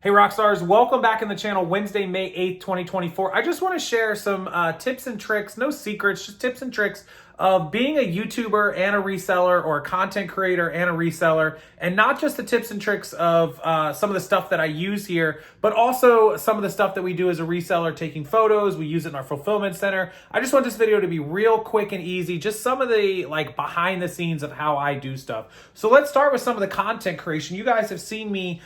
Hey Rockstars, welcome back in the channel. Wednesday, May 8th, 2024. I just want to share some tips and tricks, no secrets, just tips and tricks of being a YouTuber and a reseller, or a content creator and a reseller, and not just the tips and tricks of some of the stuff that I use here, but also some of the stuff that we do as a reseller, taking photos. We use it in our fulfillment center. I just want this video to be real quick and easy, just some of the behind the scenes of how I do stuff. So let's start with some of the content creation. You guys have seen me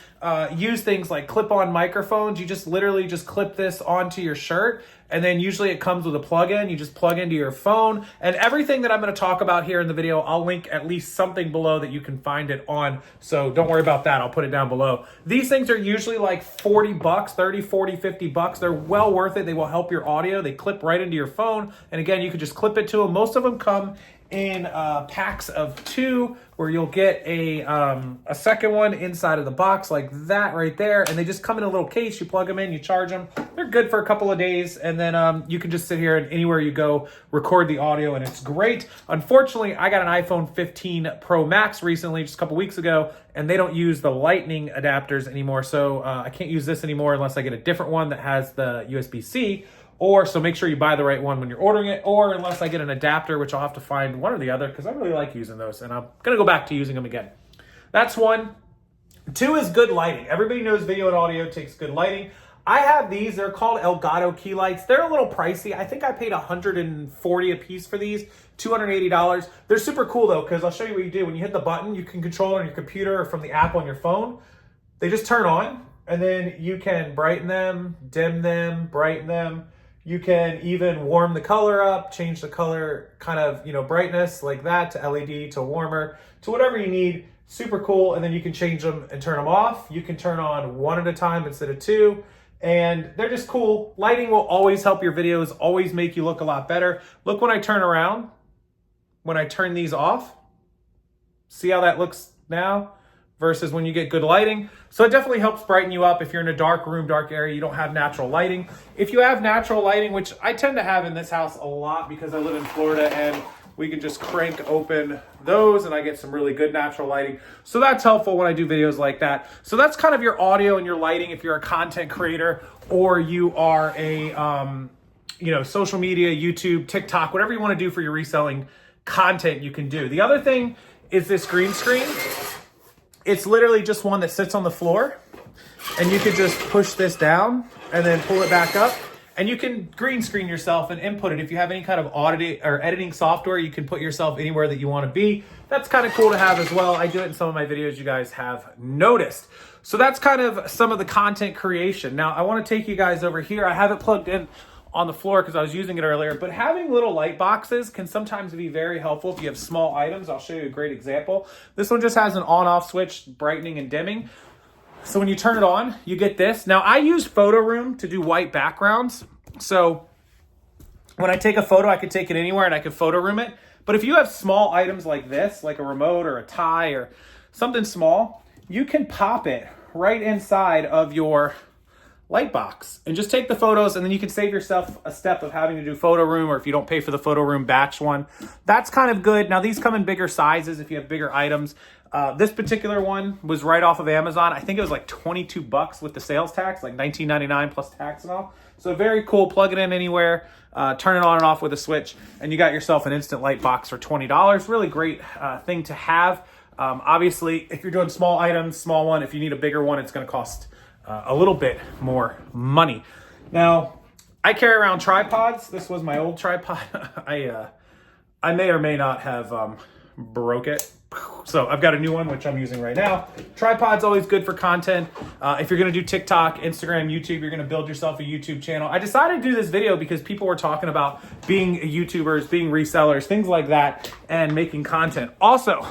use things like clip-on microphones. You just literally just clip this onto your shirt, and then usually it comes with a plug-in. You just plug into your phone, and everything that I'm going to talk about here in the video, I'll link at least something below that you can find it on. So don't worry about that. I'll put it down below. These things are usually like 40 bucks, 30, 40, 50 bucks. They're well worth it. They will help your audio. They clip right into your phone. And again, you can just clip it to them. Most of them come in packs of 2, where you'll get a second one inside of the box like that right there, and they just come in a little case. You plug them in, you charge them. They're good for a couple of days, and then you can just sit here and anywhere you go record the audio, and it's great. Unfortunately, I got an iPhone 15 Pro Max recently, just a couple weeks ago, and they don't use the lightning adapters anymore, so I can't use this anymore unless I get a different one that has the USB-C. So make sure you buy the right one when you're ordering it, or unless I get an adapter, which I'll have to find one or the other, because I really like using those, and I'm going to go back to using them again. That's one. 2 is good lighting. Everybody knows video and audio takes good lighting. I have these. They're called Elgato key lights. They're a little pricey. I think I paid $140 a piece for these, $280. They're super cool, though, because I'll show you what you do. When you hit the button, you can control it on your computer or from the app on your phone. They just turn on, and then you can brighten them, dim them, brighten them. You can even warm the color up, change the color kind of, brightness like that to LED, to warmer, to whatever you need. Super cool. And then you can change them and turn them off. You can turn on 1 at a time instead of 2. And they're just cool. Lighting will always help your videos, always make you look a lot better. Look when I turn around, when I turn these off. See how that looks now versus when you get good lighting. So it definitely helps brighten you up if you're in a dark room, dark area, you don't have natural lighting. If you have natural lighting, which I tend to have in this house a lot because I live in Florida, and we can just crank open those and I get some really good natural lighting. So that's helpful when I do videos like that. So that's kind of your audio and your lighting if you're a content creator, or you are a social media, YouTube, TikTok, whatever you want to do for your reselling content, you can do. The other thing is this green screen. It's literally just one that sits on the floor, and you can just push this down and then pull it back up, and you can green screen yourself and input it. If you have any kind of auditing or editing software, you can put yourself anywhere that you want to be. That's kind of cool to have as well. I do it in some of my videos, you guys have noticed. So that's kind of some of the content creation. Now I want to take you guys over here. I have it plugged in on the floor because I was using it earlier, but having little light boxes can sometimes be very helpful if you have small items. I'll show you a great example. This one just has an on-off switch, brightening and dimming. So when you turn it on, you get this. Now I use photo room to do white backgrounds. So when I take a photo, I could take it anywhere and I could photo room it. But if you have small items like this, like a remote or a tie or something small, you can pop it right inside of your light box and just take the photos, and then you can save yourself a step of having to do photo room, or if you don't pay for the photo room batch one. That's kind of good. Now these come in bigger sizes if you have bigger items. This particular one was right off of Amazon. I think it was like 22 bucks with the sales tax, like $19.99 plus tax and all. So very cool. Plug it in anywhere, turn it on and off with a switch, and you got yourself an instant light box for $20. Really great thing to have. Obviously, if you're doing small items, small one. If you need a bigger one, it's going to cost a little bit more money. Now, I carry around tripods. This was my old tripod. I may or may not have broke it. So I've got a new one, which I'm using right now. Tripod's always good for content. If you're going to do TikTok, Instagram, YouTube, you're going to build yourself a YouTube channel. I decided to do this video because people were talking about being YouTubers, being resellers, things like that, and making content. Also,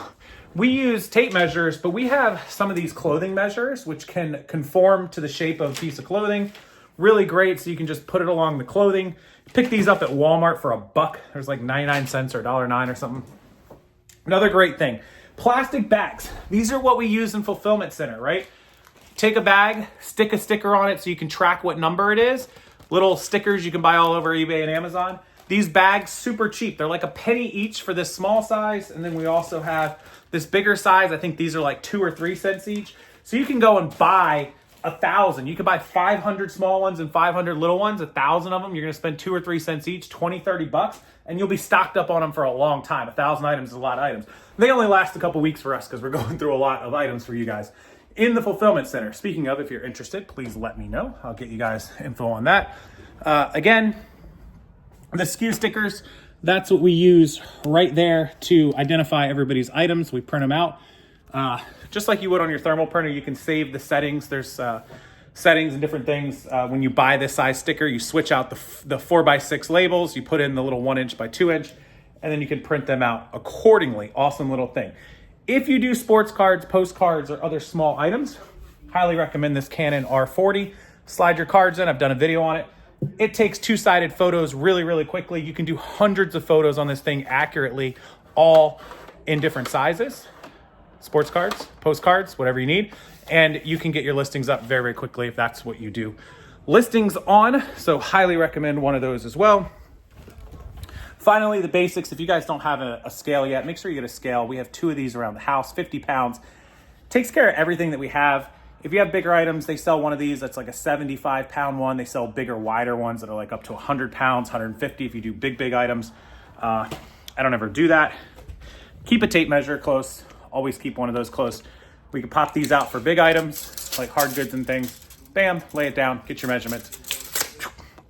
we use tape measures, but we have some of these clothing measures which can conform to the shape of a piece of clothing. Really great, so you can just put it along the clothing. Pick these up at Walmart for $1. There's like 99 cents or $1.09 or something. Another great thing, plastic bags. These are what we use in fulfillment center, right? Take a bag, stick a sticker on it so you can track what number it is. Little stickers you can buy all over eBay and Amazon. These bags, super cheap. They're like a penny each for this small size. And then we also have this bigger size. I think these are like 2 or 3 cents each. So you can go and buy 1,000. You could buy 500 small ones and 500 little ones, 1,000 of them. You're going to spend 2 or 3 cents each, 20, 30 bucks, and you'll be stocked up on them for a long time. 1,000 items is a lot of items. They only last a couple weeks for us because we're going through a lot of items for you guys in the fulfillment center. Speaking of, if you're interested, please let me know. I'll get you guys info on that. Again, the SKU stickers, that's what we use right there to identify everybody's items. We print them out. Just like you would on your thermal printer, you can save the settings. There's settings and different things. When you buy this size sticker, you switch out the 4x6 labels, you put in the little 1 inch by 2 inch, and then you can print them out accordingly. Awesome little thing. If you do sports cards, postcards, or other small items, highly recommend this Canon R40. Slide your cards in. I've done a video on it. It takes two-sided photos really, really quickly. You can do hundreds of photos on this thing accurately, all in different sizes. Sports cards, postcards, whatever you need. And you can get your listings up very, very quickly if that's what you do listings on. So highly recommend one of those as well. Finally, the basics. If you guys don't have a scale yet, make sure you get a scale. We have 2 of these around the house, 50 pounds. Takes care of everything that we have. If you have bigger items, they sell one of these that's like a 75 pound one. They sell bigger, wider ones that are like up to 100 pounds, 150 if you do big, big items. I don't ever do that. Keep a tape measure close. Always keep one of those close. We can pop these out for big items, like hard goods and things. Bam, lay it down, get your measurements.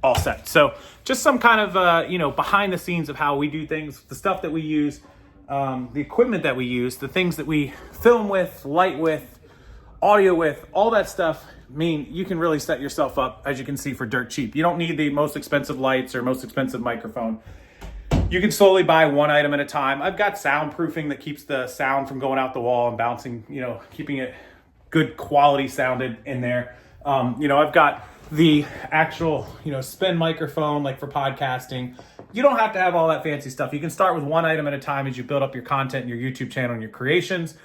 All set. So just some kind of, behind the scenes of how we do things, the stuff that we use, the equipment that we use, the things that we film with, light with, audio with, all that stuff. I mean, you can really set yourself up, as you can see, for dirt cheap. You don't need the most expensive lights or most expensive microphone. You can slowly buy one item at a time. I've got soundproofing that keeps the sound from going out the wall and bouncing, keeping it good quality sounded in there. I've got the actual, spin microphone, like for podcasting. You don't have to have all that fancy stuff. You can start with one item at a time as you build up your content, your YouTube channel, and your creations.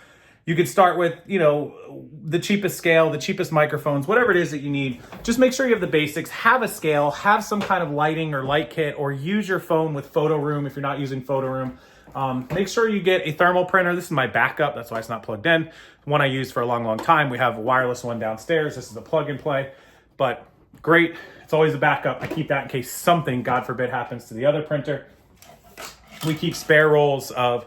You could start with, the cheapest scale, the cheapest microphones, whatever it is that you need. Just make sure you have the basics. Have a scale, have some kind of lighting or light kit, or use your phone with Photo Room if you're not using Photo Room. Make sure you get a thermal printer. This is my backup. That's why it's not plugged in. One I used for a long, long time. We have a wireless one downstairs. This is a plug and play, but great. It's always a backup. I keep that in case something, God forbid, happens to the other printer. We keep spare rolls of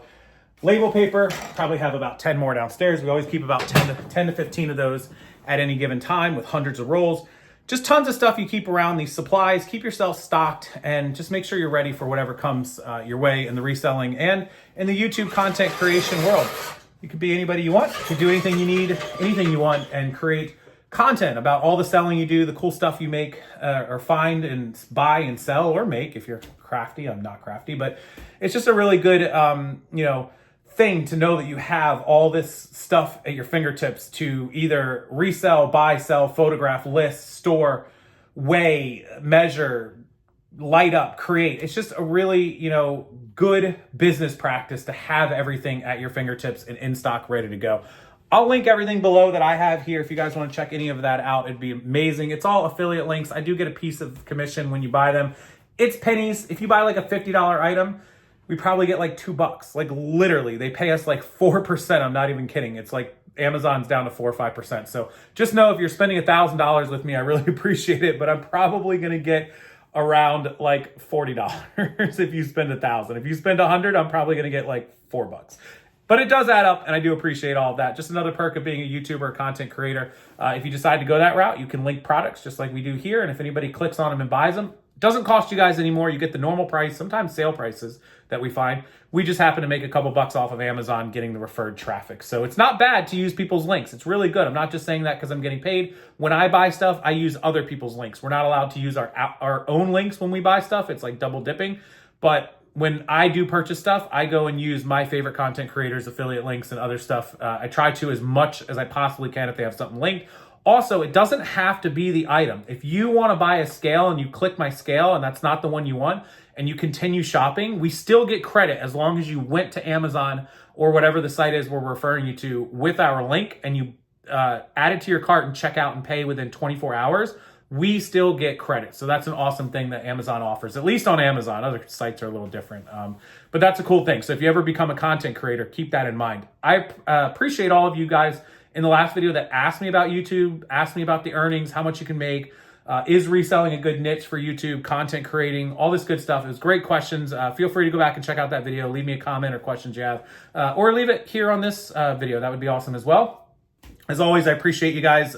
label paper, probably have about 10 more downstairs. We always keep about 10 to 15 of those at any given time with hundreds of rolls. Just tons of stuff you keep around, these supplies. Keep yourself stocked and just make sure you're ready for whatever comes your way in the reselling and in the YouTube content creation world. You could be anybody you want. You can do anything you need, anything you want, and create content about all the selling you do, the cool stuff you make or find and buy and sell or make if you're crafty. I'm not crafty, but it's just a really good, thing to know that you have all this stuff at your fingertips to either resell, buy, sell, photograph, list, store, weigh, measure, light up, create. It's just a really, good business practice to have everything at your fingertips and in stock, ready to go. I'll link everything below that I have here. If you guys want to check any of that out, it'd be amazing. It's all affiliate links. I do get a piece of commission when you buy them. It's pennies. If you buy like a $50 item, we probably get like $2. Like literally, they pay us like 4%. I'm not even kidding. It's like Amazon's down to 4 or 5%. So just know if you're spending $1,000 with me, I really appreciate it, but I'm probably going to get around like $40 if you spend $1,000. If you spend $100, I'm probably going to get like $4. But it does add up, and I do appreciate all of that. Just another perk of being a YouTuber, content creator. If you decide to go that route, you can link products just like we do here. And if anybody clicks on them and buys them, it doesn't cost you guys anymore. You get the normal price, sometimes sale prices that we find. We just happen to make a couple bucks off of Amazon getting the referred traffic. So it's not bad to use people's links. It's really good. I'm not just saying that because I'm getting paid. When I buy stuff, I use other people's links. We're not allowed to use our own links when we buy stuff. It's like double dipping. But when I do purchase stuff, I go and use my favorite content creators, affiliate links, and other stuff. I try to as much as I possibly can if they have something linked. Also, it doesn't have to be the item. If you want to buy a scale and you click my scale and that's not the one you want and you continue shopping, we still get credit as long as you went to Amazon or whatever the site is we're referring you to with our link and you add it to your cart and check out and pay within 24 hours. We still get credit. So that's an awesome thing that Amazon offers, at least on Amazon. Other sites are a little different, but that's a cool thing. So if you ever become a content creator, keep that in mind. I appreciate all of you guys in the last video that asked me about YouTube, asked me about the earnings, how much you can make. Is reselling a good niche for YouTube, content creating, all this good stuff. It was great questions. Feel free to go back and check out that video. Leave me a comment or questions you have, or leave it here on this video. That would be awesome as well. As always, I appreciate you guys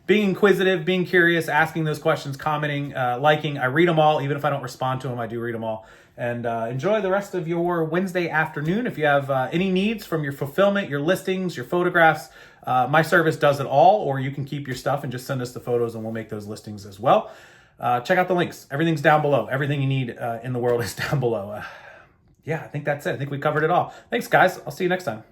being inquisitive, being curious, asking those questions, commenting, liking. I read them all. Even if I don't respond to them, I do read them all. And enjoy the rest of your Wednesday afternoon. If you have any needs from your fulfillment, your listings, your photographs, my service does it all, or you can keep your stuff and just send us the photos and we'll make those listings as well. Check out the links. Everything's down below. Everything you need in the world is down below. Yeah, I think that's it. I think we covered it all. Thanks, guys. I'll see you next time.